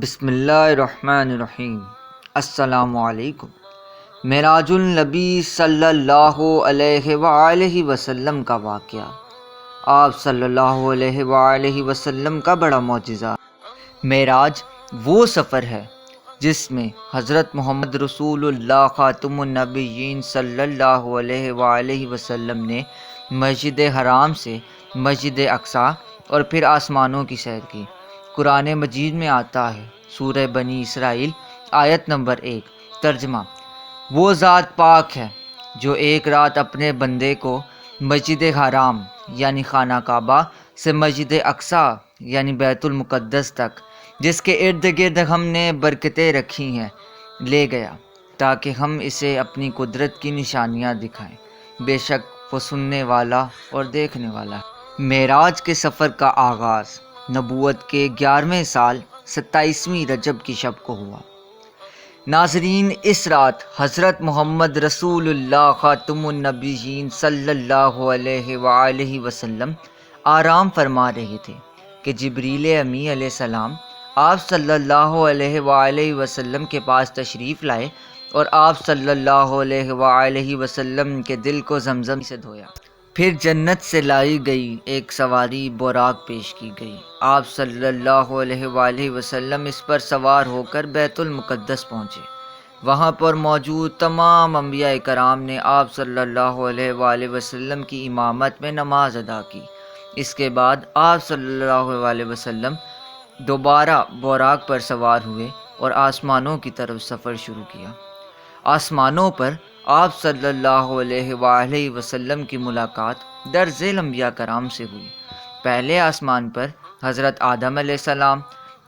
بسم اللہ الرحمن الرحیم۔ السلام علیکم۔ معراج النبی صلی اللہ علیہ وآلہ وسلم کا واقعہ۔ آپ صلی اللہ علیہ وآلہ وسلم کا بڑا معجزہ۔ معراج وہ سفر ہے جس میں حضرت محمد رسول اللہ خاتم النبیین صلی اللہ علیہ وآلہ وسلم نے مسجد حرام سے مسجد اقصی اور پھر آسمانوں کی سیر کی۔ قرآن مجید میں آتا ہے، سورہ بنی اسرائیل آیت نمبر 1، ترجمہ: وہ ذات پاک ہے جو ایک رات اپنے بندے کو مسجد حرام یعنی خانہ کعبہ سے مسجد اقصی یعنی بیت المقدس تک، جس کے ارد گرد ہم نے برکتیں رکھی ہیں، لے گیا تاکہ ہم اسے اپنی قدرت کی نشانیاں دکھائیں۔ بے شک وہ سننے والا اور دیکھنے والا ہے۔ معراج کے سفر کا آغاز نبوت کے 11ویں سال 27ویں رجب کی شب کو ہوا۔ ناظرین، اس رات حضرت محمد رسول اللہ خاتم النبیین صلی اللہ علیہ وآلہ وسلم آرام فرما رہے تھے کہ جبریل امی علیہ السلام آپ صلی اللہ علیہ وآلہ وسلم کے پاس تشریف لائے اور آپ صلی اللہ علیہ وآلہ وسلم کے دل کو زمزم سے دھویا۔ پھر جنت سے لائی گئی ایک سواری براق پیش کی گئی۔ آپ صلی اللہ علیہ وآلہ وسلم اس پر سوار ہو کر بیت المقدس پہنچے۔ وہاں پر موجود تمام انبیاء کرام نے آپ صلی اللہ علیہ وآلہ وسلم کی امامت میں نماز ادا کی۔ اس کے بعد آپ صلی اللہ علیہ وسلم دوبارہ براق پر سوار ہوئے اور آسمانوں کی طرف سفر شروع کیا۔ آسمانوں پر آپ صلی اللہ علیہ وآلہ وسلم کی ملاقات در ذیل انبیاء کرام سے ہوئی۔ پہلے آسمان پر حضرت آدم علیہ السلام،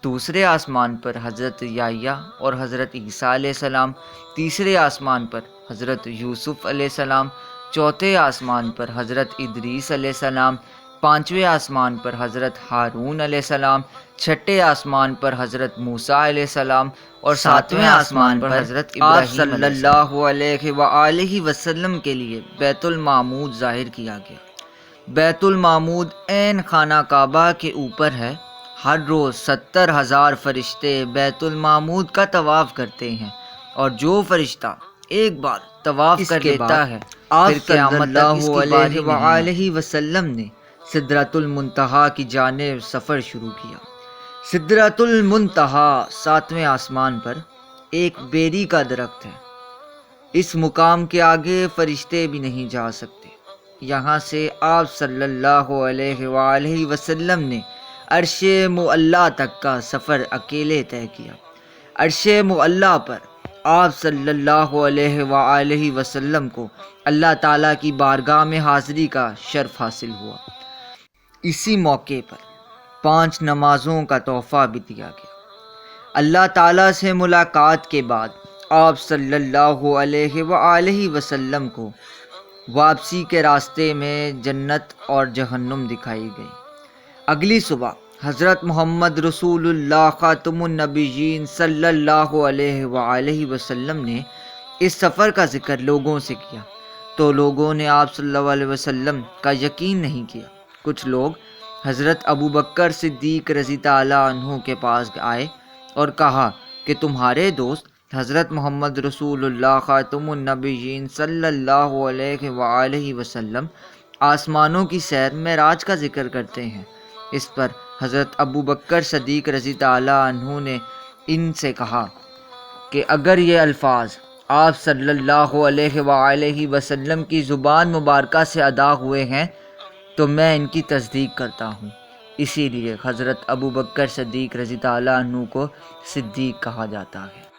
دوسرے آسمان پر حضرت یحییٰ اور حضرت عیسیٰ علیہ السلام، تیسرے آسمان پر حضرت یوسف علیہ السلام، چوتھے آسمان پر حضرت ادریس علیہ السلام، پانچویں آسمان پر حضرت ہارون علیہ السلام، چھٹے آسمان پر حضرت موسیٰ علیہ السلام اور ساتویں آسمان پر حضرت ابراہیم آپ صلی اللہ علیہ وآلہ وسلم کے لیے بیت المعمود ظاہر کیا گیا۔ بیت المعمود عین خانہ کعبہ کے اوپر ہے۔ ہر روز 70,000 فرشتے بیت المعمود کا طواف کرتے ہیں، اور جو فرشتہ ایک بار طواف کر لیتا ہے آپ صلی اللہ علیہ وآلہ وسلم نے سدرۃ المنتہا کی جانب سفر شروع کیا۔ سدرۃ المنتہا 7ویں آسمان پر ایک بیری کا درخت ہے۔ اس مقام کے آگے فرشتے بھی نہیں جا سکتے۔ یہاں سے آپ صلی اللہ علیہ وآلہ وسلم نے عرش معلیٰ تک کا سفر اکیلے طے کیا۔ عرش معلیٰ پر آپ صلی اللہ علیہ وآلہ وسلم کو اللہ تعالیٰ کی بارگاہ میں حاضری کا شرف حاصل ہوا۔ اسی موقع پر 5 نمازوں کا تحفہ بھی دیا گیا۔ اللہ تعالیٰ سے ملاقات کے بعد آپ صلی اللہ علیہ وآلہ وسلم کو واپسی کے راستے میں جنت اور جہنم دکھائی گئی۔ اگلی صبح حضرت محمد رسول اللہ خاتم النبیین صلی اللہ علیہ وآلہ وسلم نے اس سفر کا ذکر لوگوں سے کیا تو لوگوں نے آپ صلی اللہ علیہ وسلم کا یقین نہیں کیا۔ کچھ لوگ حضرت ابوبکر صدیق رضی اللہ عنہ کے پاس آئے اور کہا کہ تمہارے دوست حضرت محمد رسول اللہ خاتم النبیین صلی اللہ علیہ وآلہ وسلم آسمانوں کی سیر معراج کا ذکر کرتے ہیں۔ اس پر حضرت ابوبکر صدیق رضی اللہ عنہ نے ان سے کہا کہ اگر یہ الفاظ آپ صلی اللہ علیہ وآلہ وسلم کی زبان مبارکہ سے ادا ہوئے ہیں تو میں ان کی تصدیق کرتا ہوں۔ اسی لیے حضرت ابوبکر صدیق رضی اللہ عنہ کو صدیق کہا جاتا ہے۔